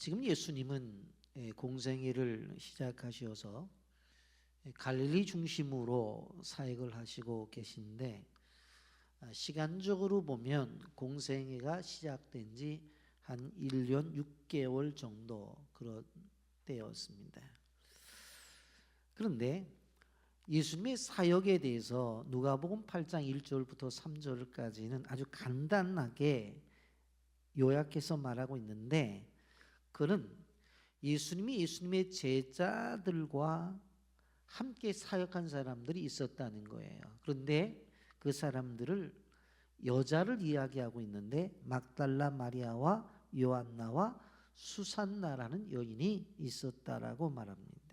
지금 예수님은 공생애를 시작하셔서 갈릴리 중심으로 사역을 하시고 계신데, 시간적으로 보면 공생애가 시작된 지 한 1년 6개월 정도 그런 때였습니다. 그런데 예수님의 사역에 대해서 누가복음 8장 1절부터 3절까지는 아주 간단하게 요약해서 말하고 있는데, 그는 예수님이 예수님의 제자들과 함께 사역한 사람들이 있었다는 거예요. 그런데 그 사람들을 여자를 이야기하고 있는데, 막달라 마리아와 요한나와 수산나라는 여인이 있었다라고 말합니다.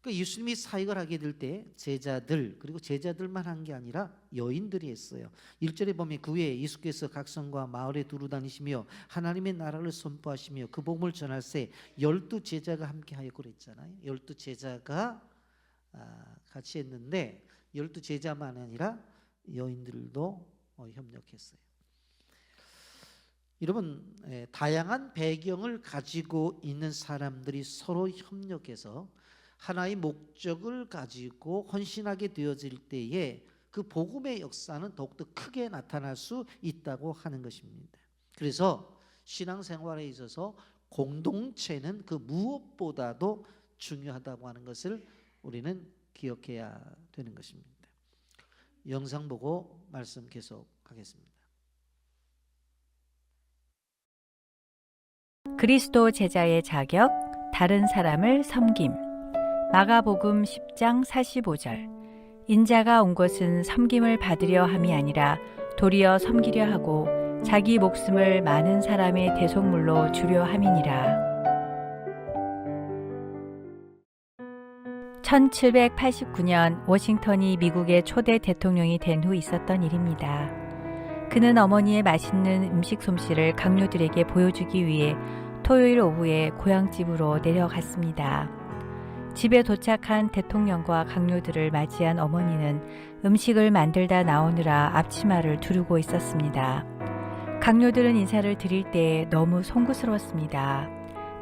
그러니까 예수님이 사역을 하게 될 때 제자들, 그리고 제자들만 한 게 아니라 여인들이 했어요. 1절에 보면 그 후에 예수께서 각 성과 마을에 두루 다니시며 하나님의 나라를 선포하시며 그 복음을 전할새 12 제자가 함께 하였고 그랬잖아요. 12 제자가 같이 했는데 12 제자만 아니라 여인들도 협력했어요. 여러분, 다양한 배경을 가지고 있는 사람들이 서로 협력해서 하나의 목적을 가지고 헌신하게 되어질 때에 그 복음의 역사는 더욱더 크게 나타날 수 있다고 하는 것입니다. 그래서 신앙생활에 있어서 공동체는 그 무엇보다도 중요하다고 하는 것을 우리는 기억해야 되는 것입니다. 영상 보고 말씀 계속하겠습니다. 그리스도 제자의 자격, 다른 사람을 섬김. 마가복음 10장 45절. 인자가 온 것은 섬김을 받으려 함이 아니라 도리어 섬기려 하고 자기 목숨을 많은 사람의 대속물로 주려 함이니라. 1789년 워싱턴이 미국의 초대 대통령이 된 후 있었던 일입니다. 그는 어머니의 맛있는 음식 솜씨를 강요들에게 보여주기 위해 토요일 오후에 고향집으로 내려갔습니다. 집에 도착한 대통령과 강요들을 맞이한 어머니는 음식을 만들다 나오느라 앞치마를 두르고 있었습니다. 강요들은 인사를 드릴 때 너무 송구스러웠습니다.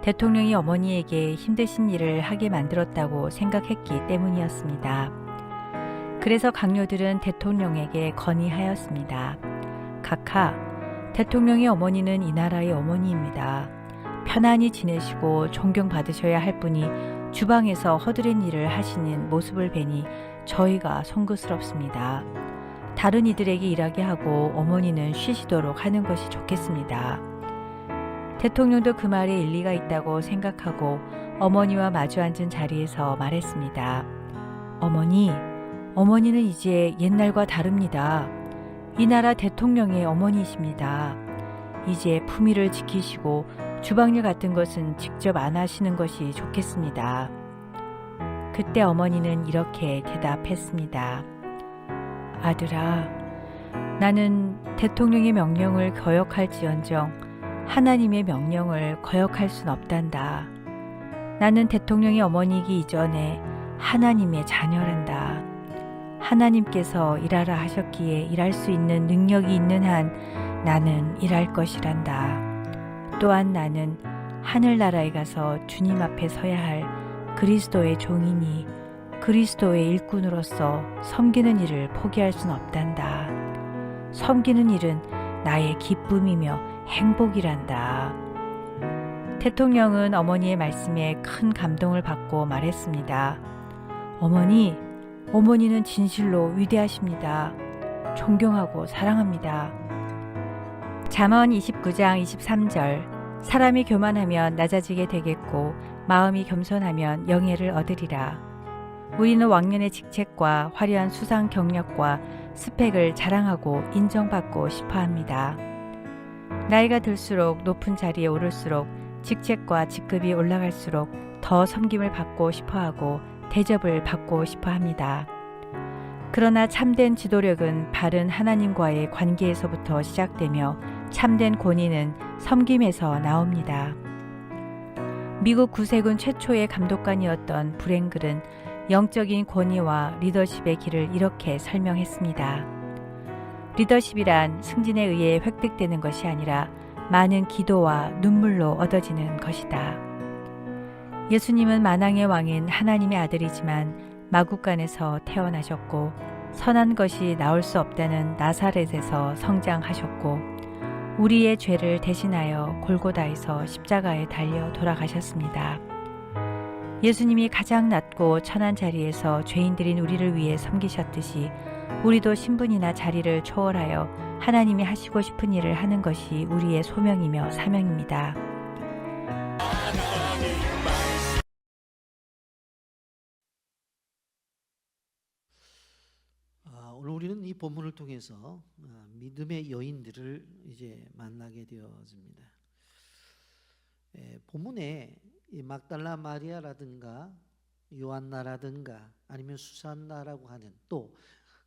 대통령이 어머니에게 힘드신 일을 하게 만들었다고 생각했기 때문이었습니다. 그래서 강요들은 대통령에게 건의하였습니다. 각하, 대통령의 어머니는 이 나라의 어머니입니다. 편안히 지내시고 존경받으셔야 할 분이 주방에서 허드렛 일을 하시는 모습을 뵈니 저희가 송구스럽습니다. 다른 이들에게 일하게 하고 어머니는 쉬시도록 하는 것이 좋겠습니다. 대통령도 그 말에 일리가 있다고 생각하고 어머니와 마주 앉은 자리에서 말했습니다. 어머니는 이제 옛날과 다릅니다. 이 나라 대통령의 어머니이십니다. 이제 품위를 지키시고 주방일 같은 것은 직접 안 하시는 것이 좋겠습니다. 그때 어머니는 이렇게 대답했습니다. 아들아, 나는 대통령의 명령을 거역할지언정 하나님의 명령을 거역할 순 없단다. 나는 대통령의 어머니이기 이전에 하나님의 자녀란다. 하나님께서 일하라 하셨기에 일할 수 있는 능력이 있는 한 나는 일할 것이란다. 또한 나는 하늘나라에 가서 주님 앞에 서야 할 그리스도의 종이니 그리스도의 일꾼으로서 섬기는 일을 포기할 순 없단다. 섬기는 일은 나의 기쁨이며 행복이란다. 대통령은 어머니의 말씀에 큰 감동을 받고 말했습니다. 어머니는 진실로 위대하십니다. 존경하고 사랑합니다. 잠언 29장 23절. 사람이 교만하면 낮아지게 되겠고 마음이 겸손하면 영예를 얻으리라. 우리는 왕년의 직책과 화려한 수상 경력과 스펙을 자랑하고 인정받고 싶어합니다. 나이가 들수록 높은 자리에 오를수록 직책과 직급이 올라갈수록 더 섬김을 받고 싶어하고 대접을 받고 싶어합니다. 그러나 참된 지도력은 바른 하나님과의 관계에서부터 시작되며 참된 권위는 섬김에서 나옵니다. 미국 구세군 최초의 감독관이었던 브랭글은 영적인 권위와 리더십의 길을 이렇게 설명했습니다. 리더십이란 승진에 의해 획득되는 것이 아니라 많은 기도와 눈물로 얻어지는 것이다. 예수님은 만왕의 왕인 하나님의 아들이지만 마구간에서 태어나셨고 선한 것이 나올 수 없다는 나사렛에서 성장하셨고 우리의 죄를 대신하여 골고다에서 십자가에 달려 돌아가셨습니다. 예수님이 가장 낮고 천한 자리에서 죄인들인 우리를 위해 섬기셨듯이 우리도 신분이나 자리를 초월하여 하나님이 하시고 싶은 일을 하는 것이 우리의 소명이며 사명입니다. 오늘 우리는 이 본문을 통해서 믿음의 여인들을 이제 만나게 되어집니다. 본문에 이 막달라 마리아라든가 요한나라든가 아니면 수산나라고 하는 또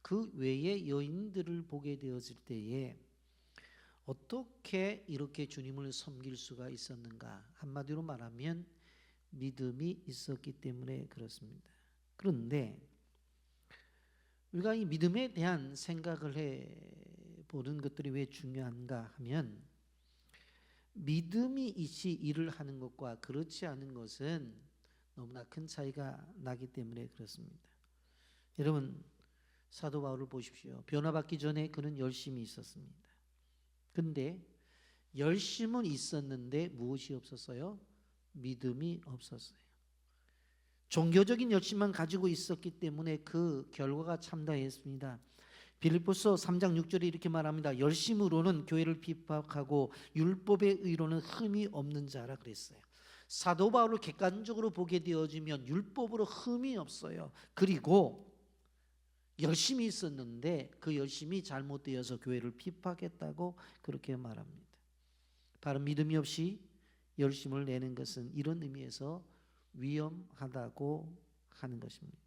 그 외의 여인들을 보게 되었을 때에 어떻게 이렇게 주님을 섬길 수가 있었는가? 한마디로 말하면 믿음이 있었기 때문에 그렇습니다. 그런데 우리가 이 믿음에 대한 생각을 해보는 것들이 왜 중요한가 하면 믿음이 있이 일을 하는 것과 그렇지 않은 것은 너무나 큰 차이가 나기 때문에 그렇습니다. 여러분 사도 바울을 보십시오. 변화받기 전에 그는 열심이 있었습니다. 근데 열심은 있었는데 무엇이 없었어요? 믿음이 없었어요. 종교적인 열심만 가지고 있었기 때문에 그 결과가 참다했습니다. 빌립보서 3장 6절에 이렇게 말합니다. 열심으로는 교회를 핍박하고 율법의 의로는 흠이 없는 자라 그랬어요. 사도 바울을 객관적으로 보게 되어지면 율법으로 흠이 없어요. 그리고 열심히 있었는데 그 열심이 잘못되어서 교회를 핍박했다고 그렇게 말합니다. 바로 믿음이 없이 열심을 내는 것은 이런 의미에서 위험하다고 하는 것입니다.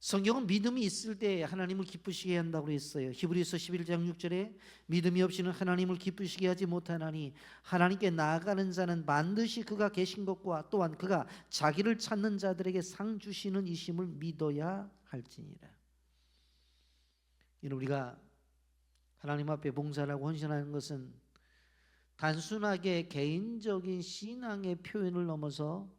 성경은 믿음이 있을 때 하나님을 기쁘시게 한다고 했어요. 히브리서 11장 6절에 믿음이 없이는 하나님을 기쁘시게 하지 못하나니 하나님께 나아가는 자는 반드시 그가 계신 것과 또한 그가 자기를 찾는 자들에게 상 주시는 이심을 믿어야 할지니라. 우리가 하나님 앞에 봉사하고 헌신하는 것은 단순하게 개인적인 신앙의 표현을 넘어서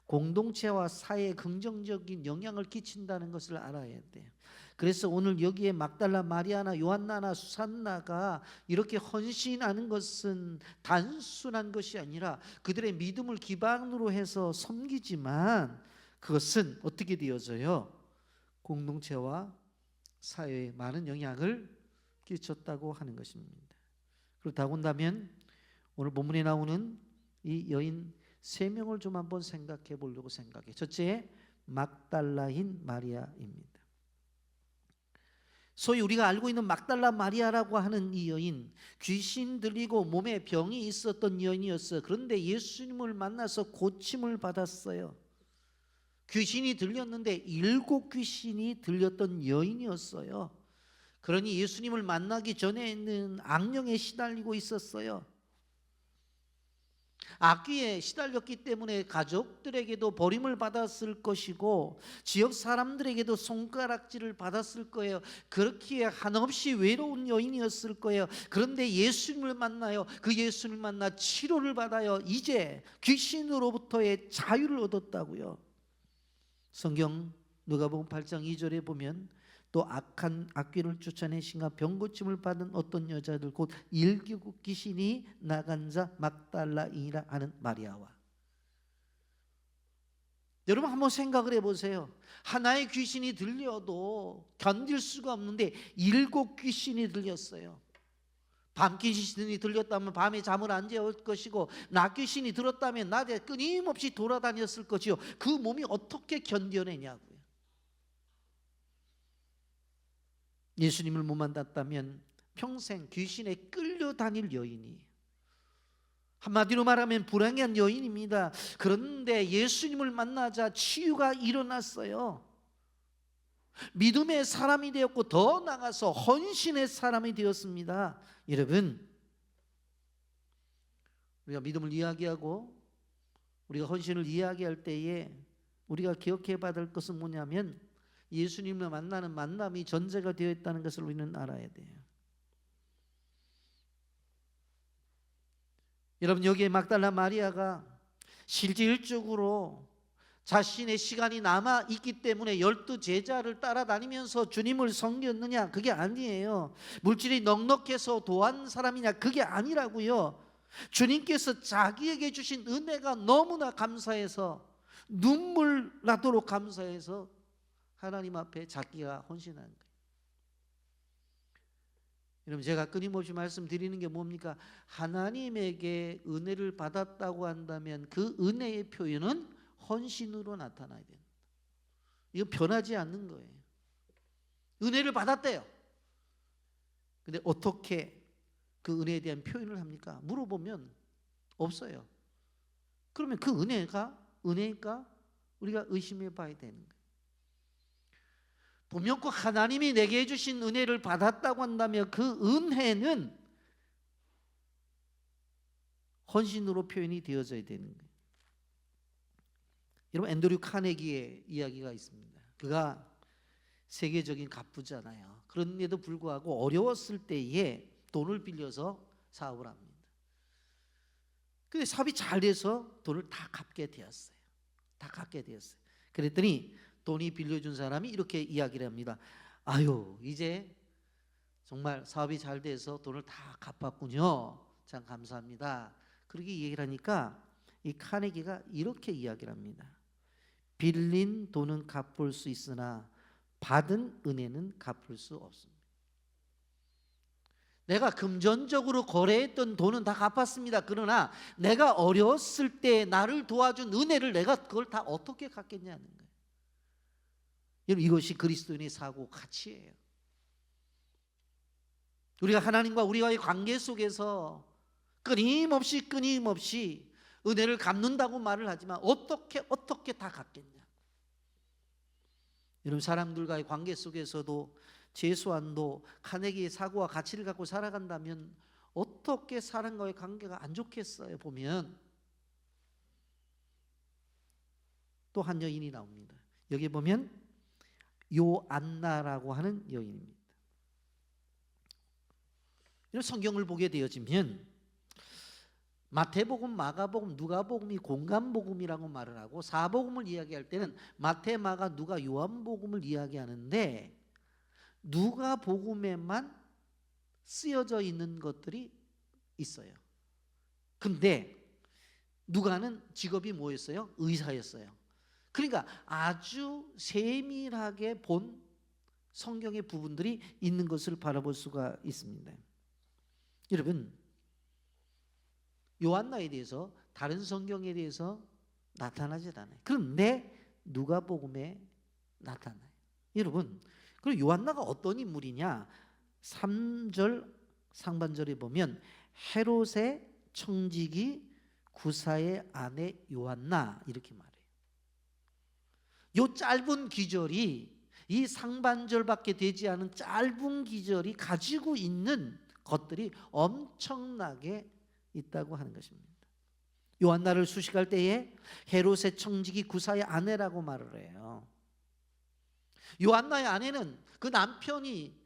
공동체와 사회에 긍정적인 영향을 끼친다는 것을 알아야 돼요. 그래서 오늘 여기에 막달라 마리아나 요한나나 수산나가 이렇게 헌신하는 것은 단순한 것이 아니라 그들의 믿음을 기반으로 해서 섬기지만 그것은 어떻게 되어져요? 공동체와 사회에 많은 영향을 끼쳤다고 하는 것입니다. 그렇다고 한다면 오늘 본문에 나오는 이 여인 3명을 좀 한번 생각해 보려고 생각해요. 첫째, 막달라인 마리아입니다. 소위 우리가 알고 있는 막달라 마리아라고 하는 이 여인, 귀신 들리고 몸에 병이 있었던 여인이었어요. 그런데 예수님을 만나서 고침을 받았어요. 귀신이 들렸는데 7 귀신이 들렸던 여인이었어요. 그러니 예수님을 만나기 전에는 악령에 시달리고 있었어요. 악귀에 시달렸기 때문에 가족들에게도 버림을 받았을 것이고 지역 사람들에게도 손가락질을 받았을 거예요. 그렇기에 한없이 외로운 여인이었을 거예요. 그런데 예수님을 만나요. 그 예수님을 만나 치료를 받아요. 이제 귀신으로부터의 자유를 얻었다고요. 성경 누가복음 8장 2절에 보면 또 악한 악귀를 쫓아내신가 병고침을 받은 어떤 여자들 곧 7 귀신이 나간 자 막달라인이라 하는 마리아와 여러분 한번 생각을 해보세요. 하나의 귀신이 들려도 견딜 수가 없는데 7 귀신이 들렸어요. 밤 귀신이 들렸다면 밤에 잠을 안 재울 것이고 낮 귀신이 들었다면 낮에 끊임없이 돌아다녔을 것이요. 그 몸이 어떻게 견뎌내냐고요. 예수님을 못 만났다면 평생 귀신에 끌려다닐 여인이 한마디로 말하면 불행한 여인입니다. 그런데 예수님을 만나자 치유가 일어났어요. 믿음의 사람이 되었고 더 나아가서 헌신의 사람이 되었습니다. 여러분 우리가 믿음을 이야기하고 우리가 헌신을 이야기할 때에 우리가 기억해 받을 것은 뭐냐면 예수님을 만나는 만남이 전제가 되어 있다는 것을 우리는 알아야 돼요. 여러분, 여기에 막달라 마리아가 실질적으로 자신의 시간이 남아 있기 때문에 12 제자를 따라다니면서 주님을 섬겼느냐? 그게 아니에요. 물질이 넉넉해서 도한 사람이냐? 그게 아니라고요. 주님께서 자기에게 주신 은혜가 너무나 감사해서 눈물 나도록 감사해서 하나님 앞에 자기가 헌신한 거예요. 여러분, 제가 끊임없이 말씀드리는 게 뭡니까? 하나님에게 은혜를 받았다고 한다면 그 은혜의 표현은 헌신으로 나타나야 됩니다. 이거 변하지 않는 거예요. 은혜를 받았대요. 근데 어떻게 그 은혜에 대한 표현을 합니까? 물어보면 없어요. 그러면 그 은혜일까? 우리가 의심해 봐야 되는 거예요. 분명 꼭 하나님이 내게 해주신 은혜를 받았다고 한다면 그 은혜는 헌신으로 표현이 되어져야 되는 거예요. 여러분, 앤드류 카네기의 이야기가 있습니다. 그가 세계적인 갑부잖아요. 그런데도 불구하고 어려웠을 때에 돈을 빌려서 사업을 합니다. 근데 사업이 잘 돼서 돈을 다 갚게 되었어요. 그랬더니 돈이 빌려준 사람이 이렇게 이야기를 합니다. 아유, 이제 정말 사업이 잘 돼서 돈을 다 갚았군요. 참 감사합니다. 그렇게 얘기를 하니까 이 카네기가 이렇게 이야기를 합니다. 빌린 돈은 갚을 수 있으나 받은 은혜는 갚을 수 없습니다. 내가 금전적으로 거래했던 돈은 다 갚았습니다. 그러나 내가 어렸을 때 나를 도와준 은혜를 내가 그걸 다 어떻게 갚겠냐는 거예요. 여러분, 이것이 그리스도인의 사고 가치예요. 우리가 하나님과 우리와의 관계 속에서 끊임없이 은혜를 갚는다고 말을 하지만 어떻게 다 갚겠냐. 여러분, 사람들과의 관계 속에서도 제수안도 카네기의 사고와 가치를 갖고 살아간다면 어떻게 사람과의 관계가 안 좋겠어요. 보면 또 한 여인이 나옵니다. 여기 보면 요안나라고 하는 여인입니다. 이런 성경을 보게 되어지면 마태복음, 마가복음, 누가복음이 공간복음이라고 말을 하고 사복음을 이야기할 때는 마태, 마가, 누가, 요한복음을 이야기하는데 누가복음에만 쓰여져 있는 것들이 있어요. 근데 누가는 직업이 뭐였어요? 의사였어요. 그러니까 아주 세밀하게 본 성경의 부분들이 있는 것을 바라볼 수가 있습니다. 여러분, 요한나에 대해서 다른 성경에 대해서 나타나지 않아요. 그런데 누가복음에 나타나요. 여러분, 그리고 요한나가 어떤 인물이냐? 3절 상반절에 보면 헤롯의 청지기 구사의 아내 요한나 이렇게 말해요. 요 짧은 기절이 이 상반절밖에 되지 않은 짧은 기절이 가지고 있는 것들이 엄청나게 있다고 하는 것입니다. 요한나를 수식할 때에 헤롯의 청지기 구사의 아내라고 말을 해요. 요한나의 아내는 그 남편이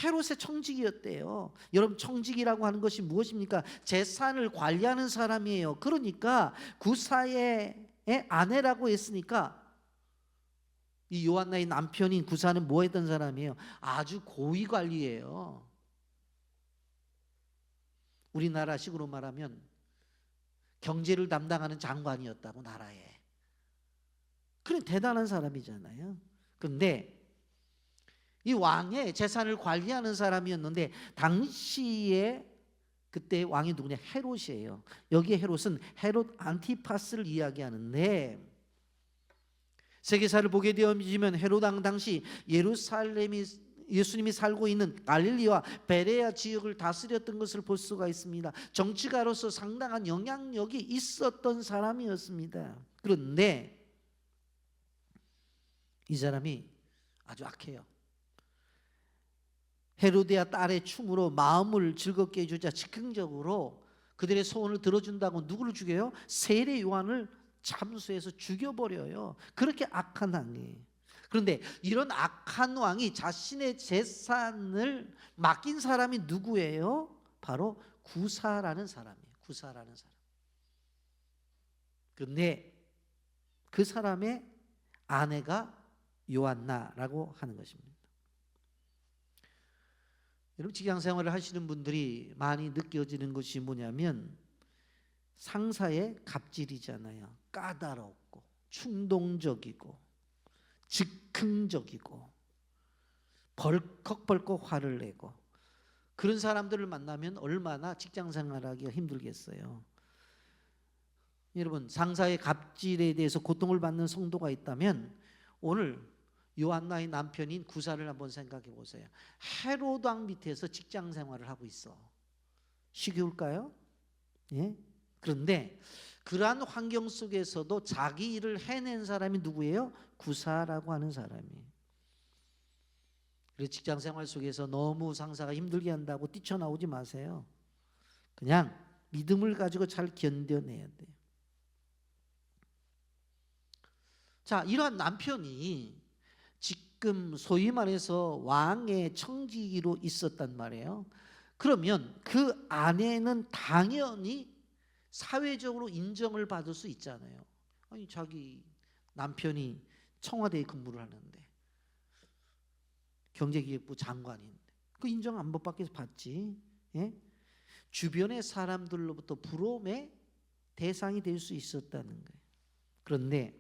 헤롯의 청지기였대요. 여러분, 청지기라고 하는 것이 무엇입니까? 재산을 관리하는 사람이에요. 그러니까 구사의 아내라고 했으니까 이 요한나의 남편인 구사는 뭐 했던 사람이에요? 아주 고위 관리예요. 우리나라식으로 말하면 경제를 담당하는 장관이었다고, 나라에. 그런 대단한 사람이잖아요. 그런데 이 왕의 재산을 관리하는 사람이었는데 당시에 그때 왕이 누구냐? 헤롯이에요. 여기에 헤롯은 헤롯 안티파스를 이야기하는데 세계사를 보게 되어지면 헤롯 왕 당시 예루살렘이 예수님이 살고 있는 갈릴리와 베레아 지역을 다스렸던 것을 볼 수가 있습니다. 정치가로서 상당한 영향력이 있었던 사람이었습니다. 그런데 이 사람이 아주 악해요. 헤로디아 딸의 춤으로 마음을 즐겁게 해주자 즉흥적으로 그들의 소원을 들어준다고 누구를 죽여요? 세례 요한을 참수해서 죽여버려요. 그렇게 악한 왕이에요. 그런데 이런 악한 왕이 자신의 재산을 맡긴 사람이 누구예요? 바로 구사라는 사람이에요. 구사라는 사람. 근데 그 사람의 아내가 요한나라고 하는 것입니다. 여러분, 직장 생활을 하시는 분들이 많이 느껴지는 것이 뭐냐면 상사의 갑질이잖아요. 까다롭고 충동적이고 즉흥적이고 벌컥벌컥 화를 내고, 그런 사람들을 만나면 얼마나 직장 생활하기가 힘들겠어요. 여러분, 상사의 갑질에 대해서 고통을 받는 성도가 있다면 오늘 요한나의 남편인 구사를 한번 생각해 보세요. 헤로당 밑에서 직장 생활을 하고 있어. 쉬울까요? 예? 그런데 그러한 환경 속에서도 자기 일을 해낸 사람이 누구예요? 구사라고 하는 사람이에요. 그래서 직장 생활 속에서 너무 상사가 힘들게 한다고 뛰쳐나오지 마세요. 그냥 믿음을 가지고 잘 견뎌내야 돼요. 자, 이러한 남편이 지금 소위 말해서 왕의 청지기로 있었단 말이에요. 그러면 그 아내는 당연히 사회적으로 인정을 받을 수 있잖아요. 아니, 자기 남편이 청와대에 근무를 하는데, 경제기획부 장관인데 그 인정 안 받지? 예? 주변의 사람들로부터 부러움의 대상이 될 수 있었다는 거예요. 그런데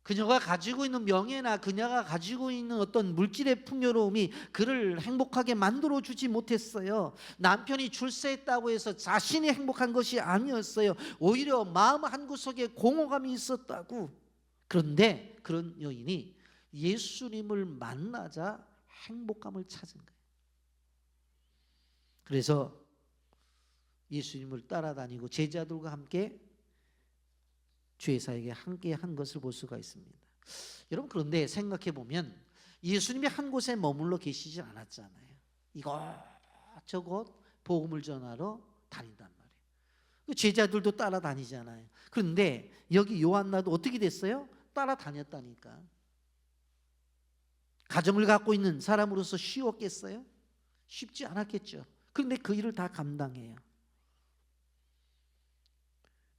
그녀가 가지고 있는 명예나 그녀가 가지고 있는 어떤 물질의 풍요로움이 그를 행복하게 만들어주지 못했어요. 남편이 출세했다고 해서 자신이 행복한 것이 아니었어요. 오히려 마음 한구석에 공허감이 있었다고. 그런데 그런 여인이 예수님을 만나자 행복감을 찾은 거예요. 그래서 예수님을 따라다니고 제자들과 함께 주의 사역에 함께 한 것을 볼 수가 있습니다. 여러분, 그런데 생각해 보면 예수님이 한 곳에 머물러 계시지 않았잖아요. 이것저것 복음을 전하러 다닌단 말이에요. 제자들도 따라다니잖아요. 그런데 여기 요한나도 어떻게 됐어요? 따라다녔다니까. 가정을 갖고 있는 사람으로서 쉬웠겠어요? 쉽지 않았겠죠. 그런데 그 일을 다 감당해요.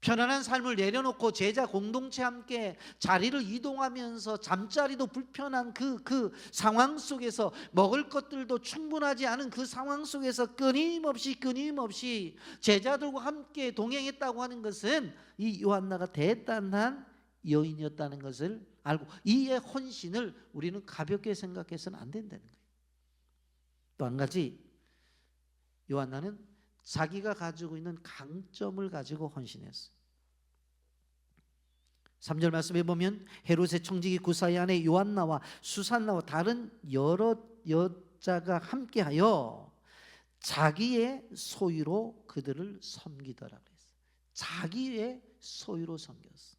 편안한 삶을 내려놓고 제자 공동체 함께 자리를 이동하면서 잠자리도 불편한 그 상황 속에서, 먹을 것들도 충분하지 않은 그 상황 속에서 끊임없이 제자들과 함께 동행했다고 하는 것은 이 요한나가 대단한 여인이었다는 것을 알고, 이의 헌신을 우리는 가볍게 생각해서는 안 된다는 거예요. 또 한 가지, 요한나는 자기가 가지고 있는 강점을 가지고 헌신했어요. 3절 말씀에 보면 헤롯의 청지기 구사의 아내 요한나와 수산나와 다른 여러 여자가 함께하여 자기의 소유로 그들을 섬기더라 그랬어요. 자기의 소유로 섬겼어.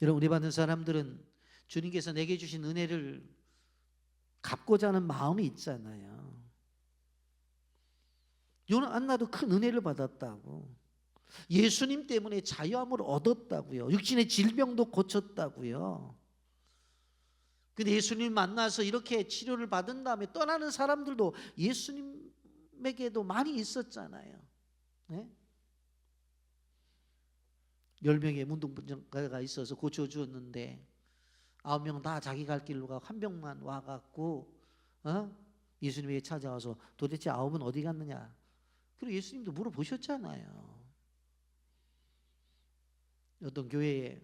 여러분, 우리 받는 사람들은 주님께서 내게 주신 은혜를 갚고자 하는 마음이 있잖아요. 요한나도 큰 은혜를 받았다고. 예수님 때문에 자유함을 얻었다고요. 육신의 질병도 고쳤다고요. 근데 예수님 만나서 이렇게 치료를 받은 다음에 떠나는 사람들도 예수님에게도 많이 있었잖아요. 네? 10명의 문둥병자가 있어서 고쳐주었는데 9명 다 자기 갈 길로 가고 한 명만 와갖고 예수님에게 찾아와서 도대체 9은 어디 갔느냐. 그리고 예수님도 물어보셨잖아요. 어떤 교회에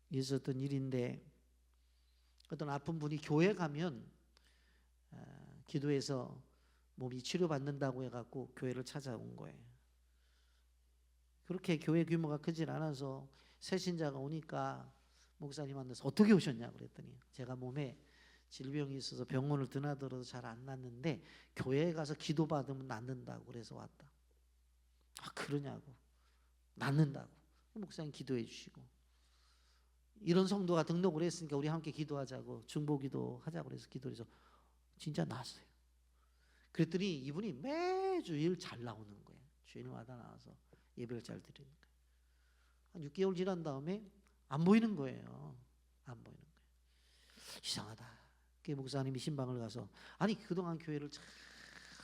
있었던 일인데, 어떤 아픈 분이 교회 가면 기도해서 몸이 치료받는다고 해갖고 교회를 찾아온 거예요. 그렇게 교회 규모가 크질 않아서 새신자가 오니까 목사님 만나서 어떻게 오셨냐고 그랬더니, 제가 몸에 질병이 있어서 병원을 드나들어도 잘 안 낫는데 교회에 가서 기도받으면 낫는다고 그래서 왔다. 아, 그러냐고. 낫는다고. 목사님 기도해 주시고, 이런 성도가 등록을 했으니까 우리 함께 기도하자고, 중보기도 하자고 그래서 기도해서 진짜 나았어요. 그랬더니 이분이 매주일 잘 나오는 거예요. 주일마다 나와서 예배를 잘 드리는 거예요. 한 6개월 지난 다음에 안 보이는 거예요. 안 보이는 거예요. 이상하다. 그 목사님이 신방을 가서, 아니 그동안 교회를 잘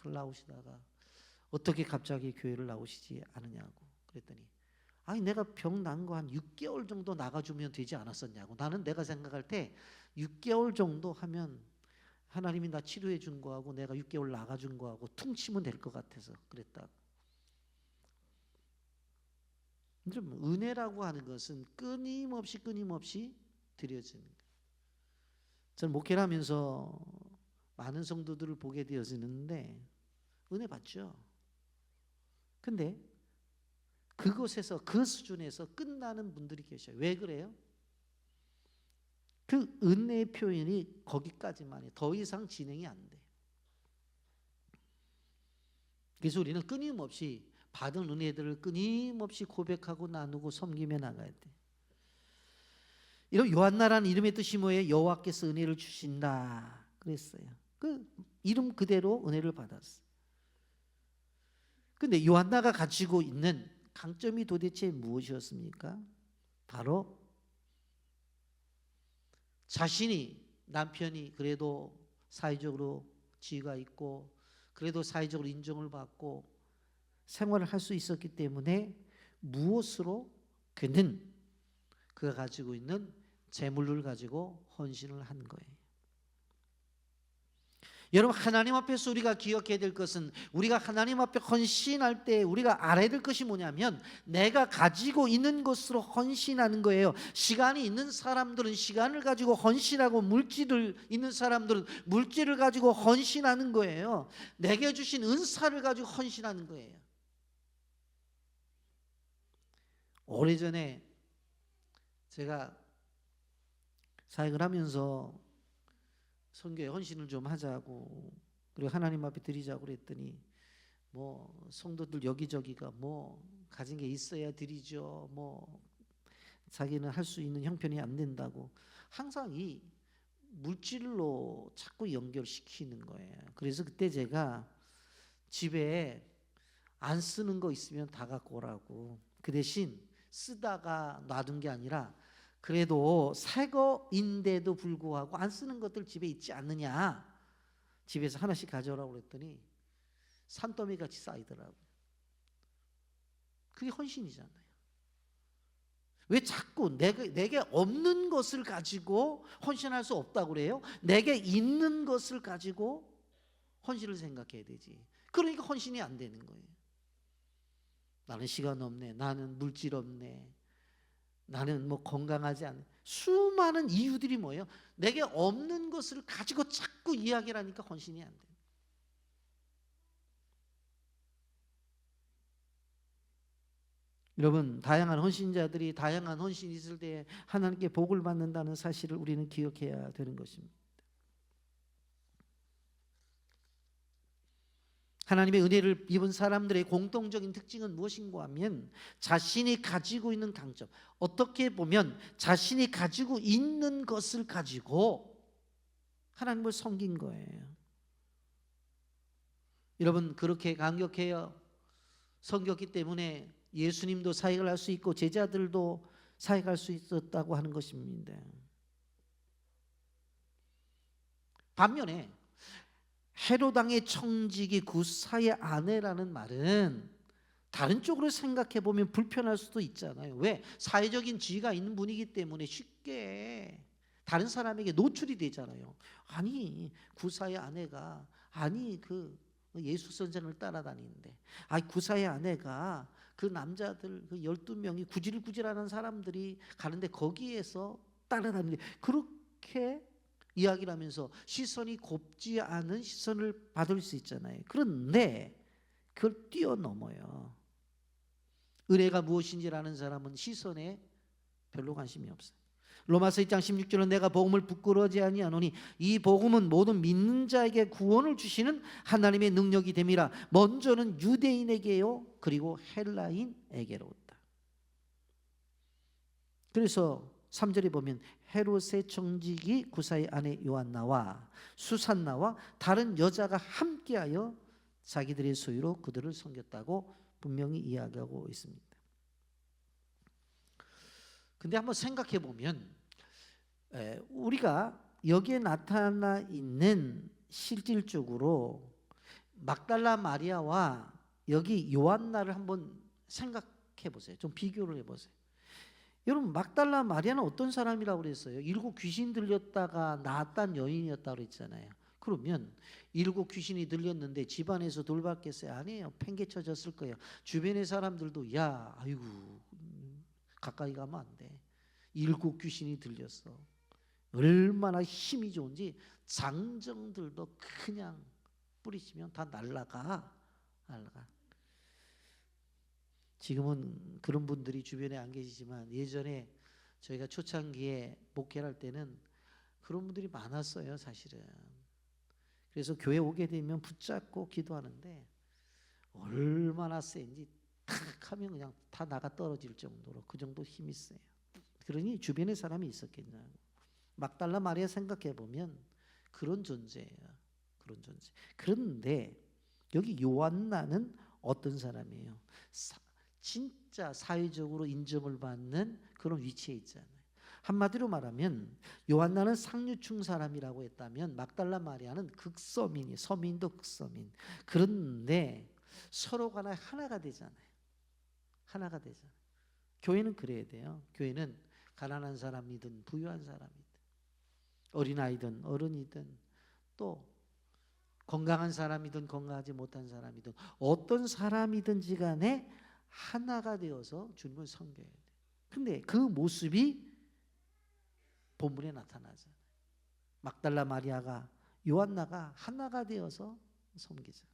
나오시다가 어떻게 갑자기 교회를 나오시지 않으냐고 그랬더니 아니 내가 병 난 거 한 6개월 정도 나가주면 되지 않았었냐고. 나는 내가 생각할 때 6개월 정도 하면 하나님이 나 치료해 준 거하고 내가 6개월 나가준 거하고 퉁치면 될 것 같아서 그랬다고. 좀 은혜라고 하는 것은 끊임없이 드려지는 거예요. 저는 목회를 하면서 많은 성도들을 보게 되어지는데 은혜 받죠. 근데 그곳에서 그 수준에서 끝나는 분들이 계셔요. 왜 그래요? 그 은혜의 표현이 거기까지만 해. 더 이상 진행이 안 돼요. 그래서 우리는 끊임없이 받은 은혜들을 끊임없이 고백하고 나누고 섬기며 나가야 돼. 이런 요한나라는 이름의 뜻이 뭐예요? 여호와께서 은혜를 주신다 그랬어요. 그 이름 그대로 은혜를 받았어요. 근데 요한나가 가지고 있는 강점이 도대체 무엇이었습니까? 바로 자신이 남편이 그래도 사회적으로 지위가 있고 그래도 사회적으로 인정을 받고 생활을 할 수 있었기 때문에 무엇으로 그는 그가 가지고 있는 재물을 가지고 헌신을 한 거예요. 여러분 하나님 앞에서 우리가 기억해야 될 것은 우리가 하나님 앞에 헌신할 때 우리가 알아야 될 것이 뭐냐면 내가 가지고 있는 것으로 헌신하는 거예요. 시간이 있는 사람들은 시간을 가지고 헌신하고 물질을 있는 사람들은 물질을 가지고 헌신하는 거예요. 내게 주신 은사를 가지고 헌신하는 거예요. 오래전에 제가 사역을 하면서 선교에 헌신을 좀 하자고 그리고 하나님 앞에 드리자고 그랬더니 뭐 성도들 여기저기가 뭐 가진 게 있어야 드리죠. 뭐 자기는 할 수 있는 형편이 안 된다고 항상 이 물질로 자꾸 연결시키는 거예요. 그래서 그때 제가 집에 안 쓰는 거 있으면 다 갖고 오라고 그 대신 쓰다가 놔둔 게 아니라 그래도 새 거인데도 불구하고 안 쓰는 것들 집에 있지 않느냐 집에서 하나씩 가져오라고 그랬더니 산더미 같이 쌓이더라고요. 그게 헌신이잖아요. 왜 자꾸 내게 없는 것을 가지고 헌신할 수 없다고 그래요? 내게 있는 것을 가지고 헌신을 생각해야 되지. 그러니까 헌신이 안 되는 거예요. 나는 시간 없네. 나는 물질 없네. 나는 뭐 건강하지 않네. 수많은 이유들이 뭐예요? 내게 없는 것을 가지고 자꾸 이야기를 하니까 헌신이 안 돼요. 여러분 다양한 헌신자들이 다양한 헌신이 있을 때 하나님께 복을 받는다는 사실을 우리는 기억해야 되는 것입니다. 하나님의 은혜를 입은 사람들의 공통적인 특징은 무엇인가 하면 자신이 가지고 있는 강점, 어떻게 보면 자신이 가지고 있는 것을 가지고 하나님을 섬긴 거예요. 여러분 그렇게 감격해요. 섬겼기 때문에 예수님도 사역을 할 수 있고 제자들도 사역할 수 있었다고 하는 것입니다. 반면에 헤롯 왕의 청지기 구사의 아내라는 말은 다른 쪽으로 생각해 보면 불편할 수도 있잖아요. 왜? 사회적인 지위가 있는 분이기 때문에 쉽게 다른 사람에게 노출이 되잖아요. 아니 구사의 아내가 아니 그 예수 선생을 따라다니는데 아니 구사의 아내가 그 남자들 그 12명이 구질구질하는 사람들이 가는데 거기에서 따라다니는데 그렇게 이야기를 하면서 시선이 곱지 않은 시선을 받을 수 있잖아요. 그런데 그걸 뛰어넘어요. 은혜가 무엇인지 아는 사람은 시선에 별로 관심이 없어요. 로마서 2장 16절은 내가 복음을 부끄러워하지 아니하노니 이 복음은 모든 믿는 자에게 구원을 주시는 하나님의 능력이 됨이라. 먼저는 유대인에게요 그리고 헬라인에게로다. 그래서 3절에 보면 헤롯의 청지기 구사의 아내 요한나와 수산나와 다른 여자가 함께하여 자기들의 소유로 그들을 섬겼다고 분명히 이야기하고 있습니다. 근데 한번 생각해 보면 우리가 여기에 나타나 있는 실질적으로 막달라 마리아와 여기 요한나를 한번 생각해 보세요. 좀 비교를 해 보세요. 여러분, 막달라 마리아는 어떤 사람이라고 그랬어요? 7 귀신 들렸다가 나았단 여인이었다고 그랬잖아요. 그러면 7 귀신이 들렸는데 집안에서 돌봤겠어요? 아니에요. 팽개쳐졌을 거예요. 주변의 사람들도 야, 아이고, 가까이 가면 안 돼. 7 귀신이 들렸어. 얼마나 힘이 좋은지 장정들도 그냥 뿌리치면 다 날아가. 지금은 그런 분들이 주변에 안 계시지만 예전에 저희가 초창기에 목회를 할 때는 그런 분들이 많았어요, 사실은. 그래서 교회 오게 되면 붙잡고 기도하는데 얼마나 센지 탁 하면 그냥 다 나가 떨어질 정도로 그 정도 힘이 세요. 그러니 주변에 사람이 있었겠냐고. 막달라 마리아 생각해 보면 그런 존재예요. 그런 존재. 그런데 여기 요한나는 어떤 사람이에요? 진짜 사회적으로 인정을 받는 그런 위치에 있잖아요. 한마디로 말하면 요한나는 상류층 사람이라고 했다면 막달라 마리아는 극서민이, 서민도 극서민. 그런데 서로가 하나가 되잖아요. 하나가 되잖아요. 교회는 그래야 돼요. 교회는 가난한 사람이든 부유한 사람이든 어린아이든 어른이든 또 건강한 사람이든 건강하지 못한 사람이든 어떤 사람이든지 간에 하나가 되어서 주님을 섬겨야 돼요. 근데 그 모습이 본문에 나타나잖아요. 막달라 마리아가 요한나가 하나가 되어서 섬기죠.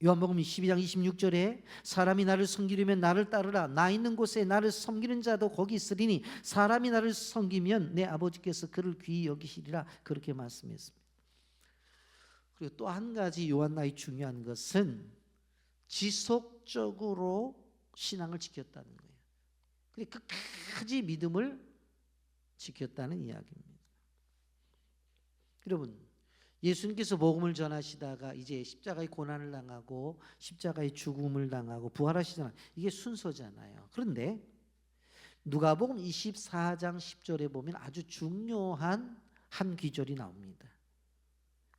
요한복음 12장 26절에 사람이 나를 섬기려면 나를 따르라. 나 있는 곳에 나를 섬기는 자도 거기 있으리니 사람이 나를 섬기면 내 아버지께서 그를 귀히 여기시리라. 그렇게 말씀했습니다. 그리고 또 한 가지 요한나의 중요한 것은 지속적으로 신앙을 지켰다는 거예요. 끝까지 믿음을 지켰다는 이야기입니다. 여러분, 예수님께서 복음을 전하시다가 이제 십자가의 고난을 당하고 십자가의 죽음을 당하고 부활하시잖아요. 이게 순서잖아요. 그런데 누가복음 24장 10절에 보면 아주 중요한 한 귀절이 나옵니다.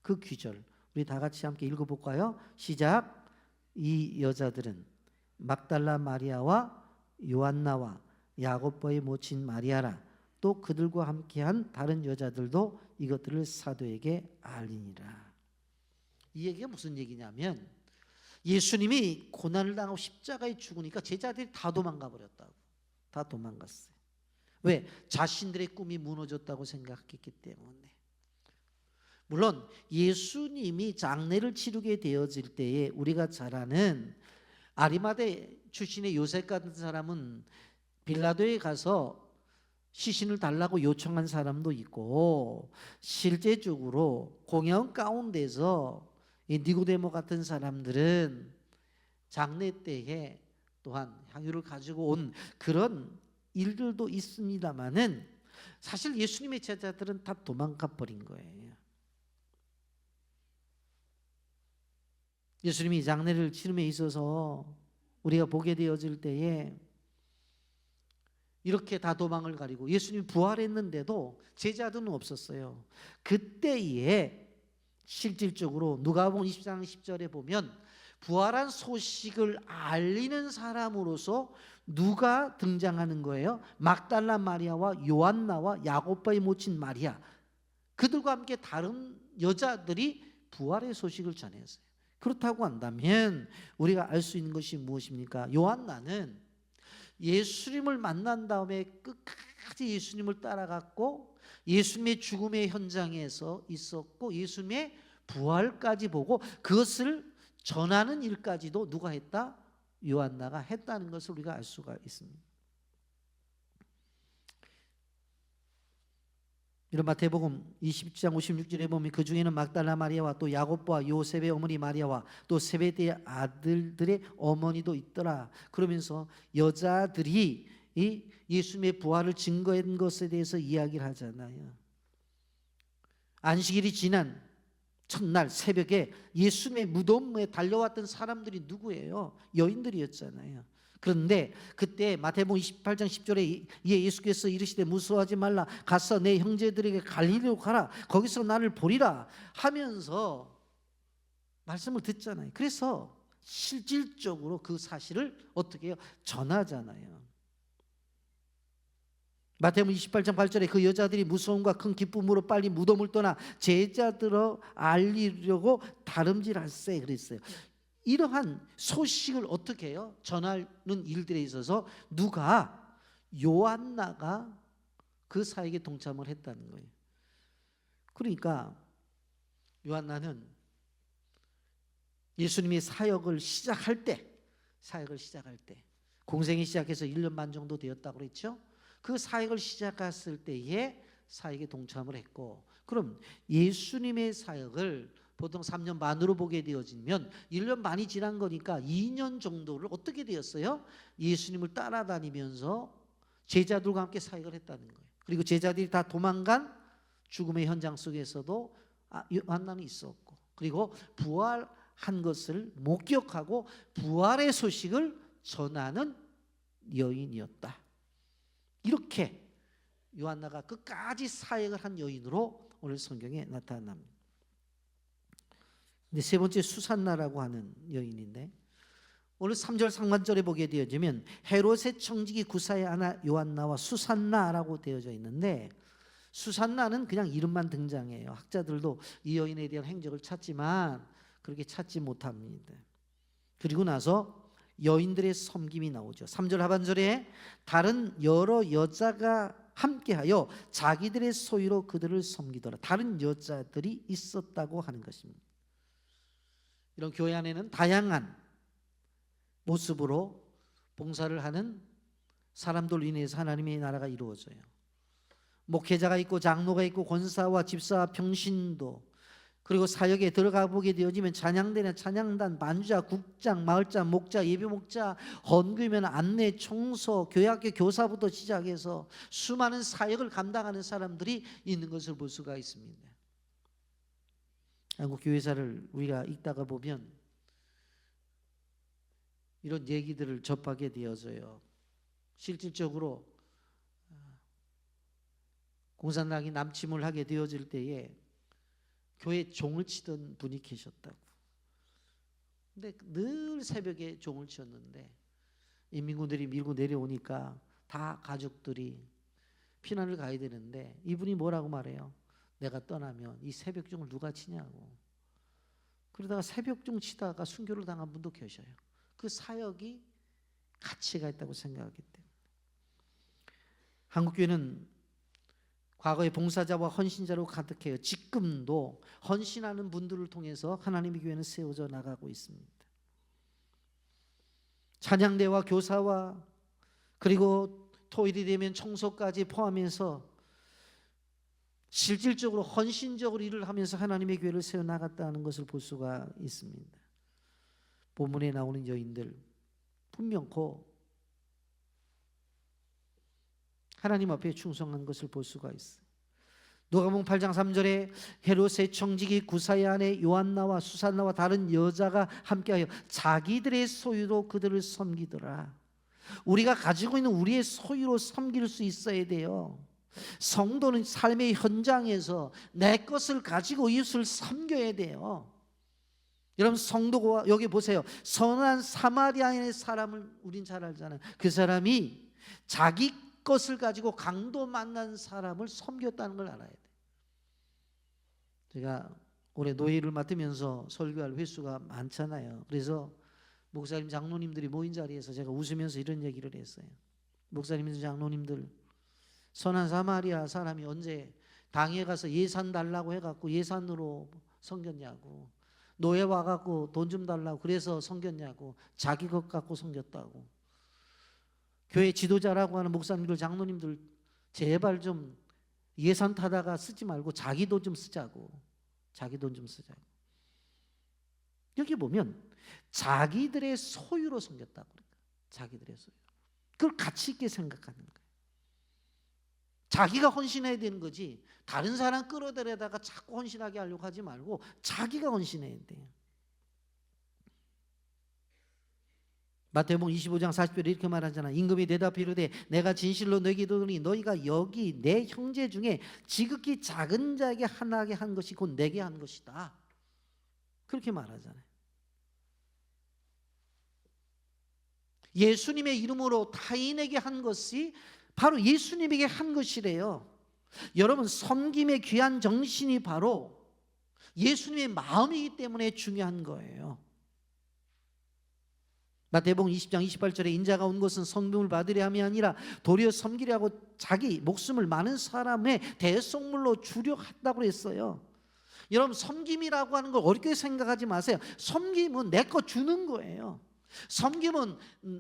그 귀절 우리 다 같이 함께 읽어볼까요? 시작. 이 여자들은 막달라 마리아와 요한나와 야고보의 모친 마리아라. 또 그들과 함께한 다른 여자들도 이것들을 사도에게 알리니라. 이 얘기가 무슨 얘기냐면 예수님이 고난을 당하고 십자가에 죽으니까 제자들이 다 도망가 버렸다고. 다 도망갔어요. 왜? 자신들의 꿈이 무너졌다고 생각했기 때문에. 물론 예수님이 장례를 치르게 되어질 때에 우리가 잘 아는 아리마대 출신의 요셉 같은 사람은 빌라도에 가서 시신을 달라고 요청한 사람도 있고 실제적으로 공연 가운데서 니고데모 같은 사람들은 장례 때에 또한 향유를 가지고 온 그런 일들도 있습니다마는 사실 예수님의 제자들은 다 도망가 버린 거예요. 예수님이 장례를 치름에 있어서 우리가 보게 되어질 때에 이렇게 다 도망을 가리고 예수님이 부활했는데도 제자들은 없었어요. 그때에 실질적으로 누가복음 24장 10절에 보면 부활한 소식을 알리는 사람으로서 누가 등장하는 거예요? 막달라 마리아와 요한나와 야고보의 모친 마리아. 그들과 함께 다른 여자들이 부활의 소식을 전했어요. 그렇다고 한다면 우리가 알 수 있는 것이 무엇입니까? 요한나는 예수님을 만난 다음에 끝까지 예수님을 따라갔고 예수님의 죽음의 현장에서 있었고 예수님의 부활까지 보고 그것을 전하는 일까지도 누가 했다? 요한나가 했다는 것을 우리가 알 수가 있습니다. 이런 마태복음 20장 56절에 보면 그 중에는 막달라 마리아와 또 야고보와 요셉의 어머니 마리아와 또 세베대의 아들들의 어머니도 있더라. 그러면서 여자들이 이 예수님의 부활을 증거한 것에 대해서 이야기를 하잖아요. 안식일이 지난 첫날 새벽에 예수님의 무덤에 달려왔던 사람들이 누구예요? 여인들이었잖아요. 그런데 그때 마태복음 28장 10절에 예수께서 이르시되 무서워하지 말라 가서 내 형제들에게 갈릴리로 가라 거기서 나를 보리라 하면서 말씀을 듣잖아요. 그래서 실질적으로 그 사실을 어떻게 해요? 전하잖아요. 마태복음 28장 8절에 그 여자들이 무서움과 큰 기쁨으로 빨리 무덤을 떠나 제자들어 알리려고 다름질할세 그랬어요. 이러한 소식을 어떻게 해요? 전하는 일들에 있어서 누가 요한나가 그 사역에 동참을 했다는 거예요. 그러니까 요한나는 예수님이 사역을 시작할 때 공생이 시작해서 1년 반 정도 되었다고 그랬죠. 그 사역을 시작했을 때에 사역에 동참을 했고, 그럼 예수님의 사역을 보통 3년 반으로 보게 되어지면 1년 반이 지난 거니까 2년 정도를 어떻게 되었어요? 예수님을 따라다니면서 제자들과 함께 사역을 했다는 거예요. 그리고 제자들이 다 도망간 죽음의 현장 속에서도 요한나는 있었고, 그리고 부활한 것을 목격하고 부활의 소식을 전하는 여인이었다. 이렇게 요한나가 끝까지 사역을 한 여인으로 오늘 성경에 나타납니다. 근데 세 번째 수산나라고 하는 여인인데, 오늘 3절 상반절에 보게 되어지면 헤롯의 청지기 구사의 아나 요한나와 수산나라고 되어져 있는데, 수산나는 그냥 이름만 등장해요. 학자들도 이 여인에 대한 행적을 찾지만 그렇게 찾지 못합니다. 그리고 나서 여인들의 섬김이 나오죠. 3절 하반절에 다른 여러 여자가 함께하여 자기들의 소유로 그들을 섬기더라. 다른 여자들이 있었다고 하는 것입니다. 이런 교회 안에는 다양한 모습으로 봉사를 하는 사람들로 인해서 하나님의 나라가 이루어져요. 목회자가 있고 장로가 있고 권사와 집사와 평신도, 그리고 사역에 들어가 보게 되어지면 찬양대나 찬양단, 반주자, 국장, 마을장, 목자, 예배목자, 헌금이면 안내, 청소, 교회학교 교사부터 시작해서 수많은 사역을 감당하는 사람들이 있는 것을 볼 수가 있습니다. 한국 교회사를 우리가 읽다가 보면 이런 얘기들을 접하게 되어져요. 실질적으로 공산당이 남침을 하게 되어질 때에 교회 종을 치던 분이 계셨다고. 근데 늘 새벽에 종을 치었는데 인민군들이 밀고 내려오니까 다 가족들이 피난을 가야 되는데 이분이 뭐라고 말해요? 내가 떠나면 이 새벽종을 누가 치냐고. 그러다가 새벽종 치다가 순교를 당한 분도 계셔요. 그 사역이 가치가 있다고 생각하기 때문에. 한국교회는 과거의 봉사자와 헌신자로 가득해요. 지금도 헌신하는 분들을 통해서 하나님의 교회는 세워져 나가고 있습니다. 찬양대와 교사와 그리고 토요일이 되면 청소까지 포함해서 실질적으로 헌신적으로 일을 하면서 하나님의 교회를 세워나갔다는 것을 볼 수가 있습니다. 본문에 나오는 여인들 분명코 하나님 앞에 충성한 것을 볼 수가 있어요. 누가복음 8장 3절에 헤롯의 청지기 구사의 아내 요한나와 수산나와 다른 여자가 함께하여 자기들의 소유로 그들을 섬기더라. 우리가 가지고 있는 우리의 소유로 섬길 수 있어야 돼요. 성도는 삶의 현장에서 내 것을 가지고 이웃을 섬겨야 돼요. 여러분, 성도가 여기 보세요. 선한 사마리아인의 사람을 우린 잘 알잖아요. 그 사람이 자기 것을 가지고 강도 만난 사람을 섬겼다는 걸 알아야 돼요. 제가 올해 노예를 맡으면서 설교할 횟수가 많잖아요. 그래서 목사님 장로님들이 모인 자리에서 제가 웃으면서 이런 얘기를 했어요. 목사님 장로님들, 선한 사마리아 사람이 언제 당에 가서 예산 달라고 해갖고 예산으로 섬겼냐고, 노예 와갖고 돈 좀 달라고 그래서 섬겼냐고, 자기 것 갖고 섬겼다고. 교회 지도자라고 하는 목사님들 장로님들 제발 좀 예산 타다가 쓰지 말고 자기 돈 좀 쓰자고. 자기 돈 좀 쓰자고. 여기 보면 자기들의 소유로 섬겼다고 그래요. 자기들의 소유. 그걸 가치 있게 생각하는 거예요. 자기가 헌신해야 되는 거지 다른 사람 끌어들여다가 자꾸 헌신하게 하려고 하지 말고 자기가 헌신해야 돼요. 마태복음 25장 40절에 이렇게 말하잖아. 임금이 대답해 이르되 내가 진실로 너희에게 이르노니 너희가 여기 내 형제 중에 지극히 작은 자에게 하나게 한 것이 곧 내게 한 것이다. 그렇게 말하잖아요. 예수님의 이름으로 타인에게 한 것이 바로 예수님에게 한 것이래요. 여러분, 섬김의 귀한 정신이 바로 예수님의 마음이기 때문에 중요한 거예요. 마태복음 20장 28절에 인자가 온 것은 섬김을 받으려 함이 아니라 도리어 섬기려 하고 자기 목숨을 많은 사람의 대속물로 주려 했다고 했어요. 여러분, 섬김이라고 하는 걸 어렵게 생각하지 마세요. 섬김은 내 거 주는 거예요. 섬김은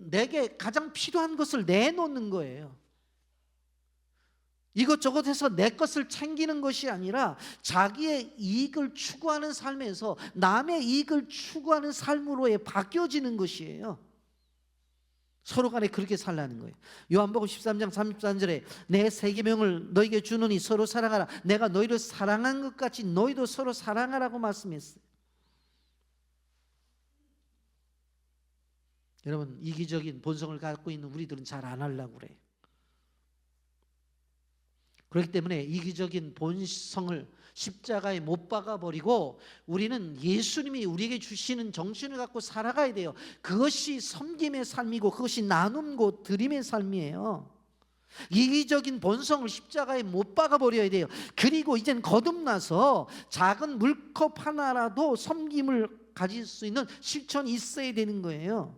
내게 가장 필요한 것을 내놓는 거예요. 이것저것 해서 내 것을 챙기는 것이 아니라 자기의 이익을 추구하는 삶에서 남의 이익을 추구하는 삶으로의 바뀌어지는 것이에요. 서로 간에 그렇게 살라는 거예요. 요한복음 13장 33절에 내 새 계명을 너에게 주노니 서로 사랑하라. 내가 너희를 사랑한 것 같이 너희도 서로 사랑하라고 말씀했어요. 여러분, 이기적인 본성을 갖고 있는 우리들은 잘 안 하려고 그래요. 그렇기 때문에 이기적인 본성을 십자가에 못 박아버리고 우리는 예수님이 우리에게 주시는 정신을 갖고 살아가야 돼요. 그것이 섬김의 삶이고 그것이 나눔고 드림의 삶이에요. 이기적인 본성을 십자가에 못 박아버려야 돼요. 그리고 이젠 거듭나서 작은 물컵 하나라도 섬김을 가질 수 있는 실천이 있어야 되는 거예요.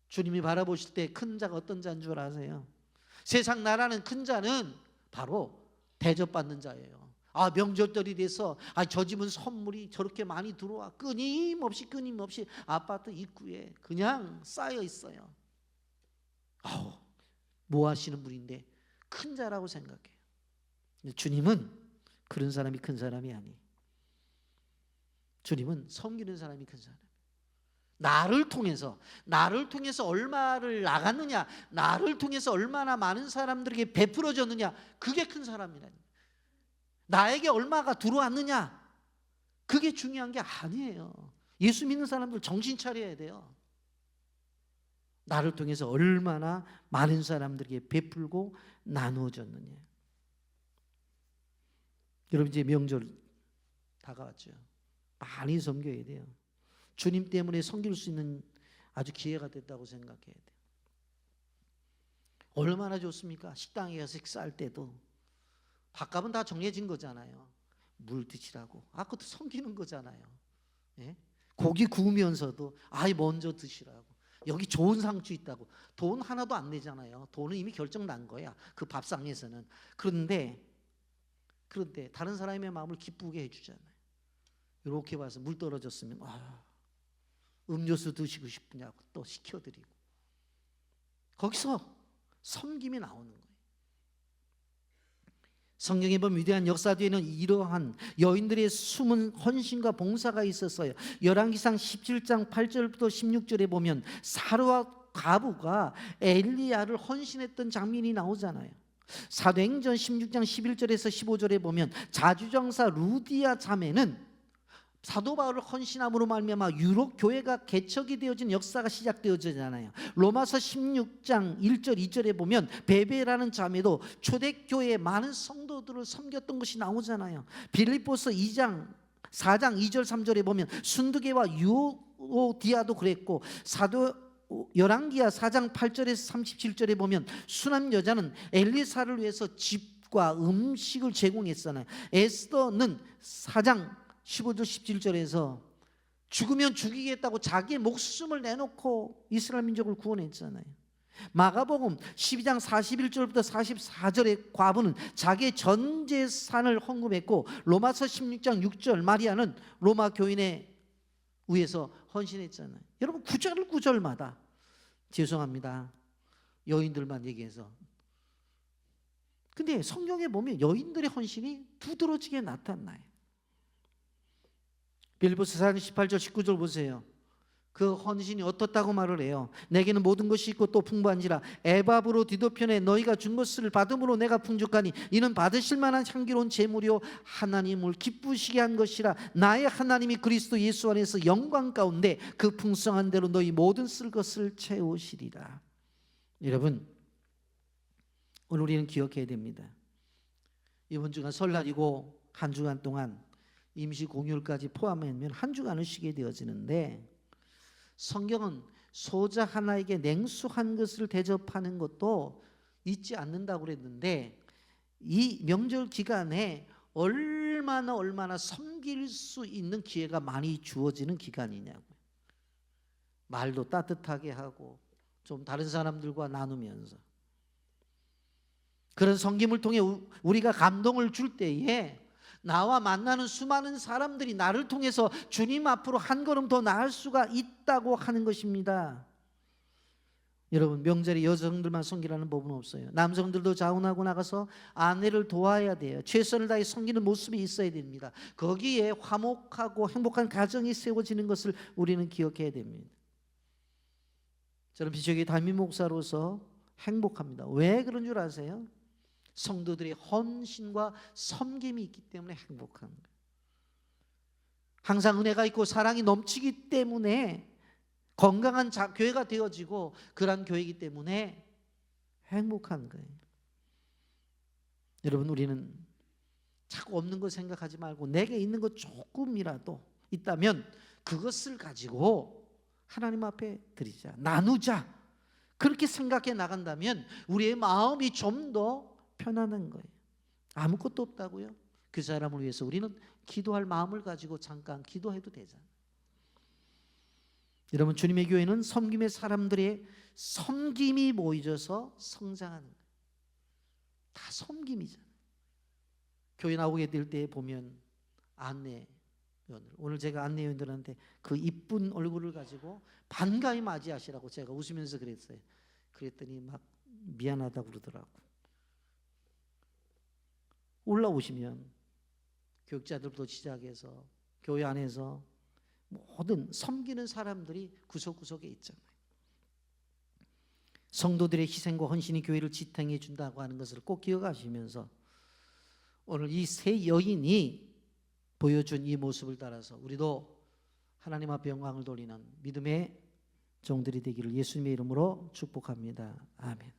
주님이 바라보실 때 큰 자가 어떤 자인 줄 아세요? 세상 나라는 큰 자는 바로 대접받는 자예요. 명절들이 돼서 저 집은 선물이 저렇게 많이 들어와 끊임없이 아파트 입구에 그냥 쌓여 있어요. 뭐 하시는 분인데 큰 자라고 생각해요. 주님은 그런 사람이 큰 사람이 아니에요. 주님은 섬기는 사람이 큰 사람. 나를 통해서 얼마를 나갔느냐, 나를 통해서 얼마나 많은 사람들에게 베풀어졌느냐, 그게 큰 사람이라니. 나에게 얼마가 들어왔느냐, 그게 중요한 게 아니에요. 예수 믿는 사람들 정신 차려야 돼요. 나를 통해서 얼마나 많은 사람들에게 베풀고 나누어졌느냐. 여러분, 이제 명절 다가왔죠. 많이 섬겨야 돼요. 주님 때문에 섬길 수 있는 아주 기회가 됐다고 생각해야 돼요. 얼마나 좋습니까? 식당에 가서 식사할 때도 밥값은 다 정해진 거잖아요. 물 드시라고. 그것도 섬기는 거잖아요. 예? 고기 구우면서도 먼저 드시라고. 여기 좋은 상추 있다고. 돈 하나도 안 내잖아요. 돈은 이미 결정 난 거야. 그 밥상에서는. 그런데 다른 사람의 마음을 기쁘게 해주잖아요. 이렇게 봐서 물 떨어졌으면 음료수 드시고 싶으냐고 또 시켜드리고. 거기서 섬김이 나오는 거예요. 성경에 보면 위대한 역사 뒤에는 이러한 여인들의 숨은 헌신과 봉사가 있었어요. 열왕기상 17장 8절부터 16절에 보면 사르와 과부가 엘리야를 헌신했던 장면이 나오잖아요. 사도행전 16장 11절에서 15절에 보면 자주정사 루디아 자매는 사도 바울을 헌신함으로 말미암아 유럽 교회가 개척이 되어진 역사가 시작되어지잖아요. 로마서 16장 1절 2절에 보면 베베라는 자매도 초대교회의 많은 성도들을 섬겼던 것이 나오잖아요. 빌립보서 4장 2절 3절에 보면 순두계와 유오디아도 그랬고 열왕기하 4장 8절에서 37절에 보면 수남 여자는 엘리사를 위해서 집과 음식을 제공했잖아요. 에스더는 4장 15절 17절에서 죽으면 죽이겠다고 자기의 목숨을 내놓고 이스라엘 민족을 구원했잖아요. 마가복음 12장 41절부터 44절의 과부는 자기의 전 재산을 헌금했고 로마서 16장 6절 마리아는 로마 교인에 의해서 헌신했잖아요. 여러분, 구절마다 죄송합니다. 여인들만 얘기해서. 근데 성경에 보면 여인들의 헌신이 두드러지게 나타나요. 빌립보서 4장 18절 19절 보세요. 그 헌신이 어떻다고 말을 해요. 내게는 모든 것이 있고 또 풍부한지라 애밥으로 뒤덮여내 너희가 준 것을 받음으로 내가 풍족하니 이는 받으실 만한 향기로운 제물이요 하나님을 기쁘시게 한 것이라. 나의 하나님이 그리스도 예수 안에서 영광 가운데 그 풍성한 대로 너희 모든 쓸 것을 채우시리라. 여러분, 오늘 우리는 기억해야 됩니다. 이번 주간 설날이고 한 주간 동안 임시 공휴일까지 포함하면 한 주간을 쉬게 되어지는데 성경은 소자 하나에게 냉수 한 것을 대접하는 것도 잊지 않는다고 그랬는데 이 명절 기간에 얼마나 섬길 수 있는 기회가 많이 주어지는 기간이냐고요. 말도 따뜻하게 하고 좀 다른 사람들과 나누면서 그런 섬김을 통해 우리가 감동을 줄 때에 나와 만나는 수많은 사람들이 나를 통해서 주님 앞으로 한 걸음 더 나을 수가 있다고 하는 것입니다. 여러분, 명절에 여성들만 섬기라는 법은 없어요. 남성들도 자원하고 나가서 아내를 도와야 돼요. 최선을 다해 섬기는 모습이 있어야 됩니다. 거기에 화목하고 행복한 가정이 세워지는 것을 우리는 기억해야 됩니다. 저는 비숍의 담임 목사로서 행복합니다. 왜 그런 줄 아세요? 성도들의 헌신과 섬김이 있기 때문에 행복한 거예요. 항상 은혜가 있고 사랑이 넘치기 때문에 건강한 교회가 되어지고 그러한 교회이기 때문에 행복한 거예요. 여러분, 우리는 자꾸 없는 거 생각하지 말고 내게 있는 것 조금이라도 있다면 그것을 가지고 하나님 앞에 드리자, 나누자. 그렇게 생각해 나간다면 우리의 마음이 좀 더 편안한 거예요. 아무것도 없다고요? 그 사람을 위해서 우리는 기도할 마음을 가지고 잠깐 기도해도 되잖아요. 여러분, 주님의 교회는 섬김의 사람들의 섬김이 모여져서 성장하는 거예요. 다 섬김이잖아요. 교회 나오게 될 때 보면 안내위원들, 오늘 제가 안내위원들한테 그 이쁜 얼굴을 가지고 반가이 맞이하시라고 제가 웃으면서 그랬어요. 그랬더니 막 미안하다고 그러더라고. 올라오시면 교육자들부터 시작해서 교회 안에서 모든 섬기는 사람들이 구석구석에 있잖아요. 성도들의 희생과 헌신이 교회를 지탱해 준다고 하는 것을 꼭 기억하시면서 오늘 이 세 여인이 보여준 이 모습을 따라서 우리도 하나님 앞에 영광을 돌리는 믿음의 종들이 되기를 예수님의 이름으로 축복합니다. 아멘.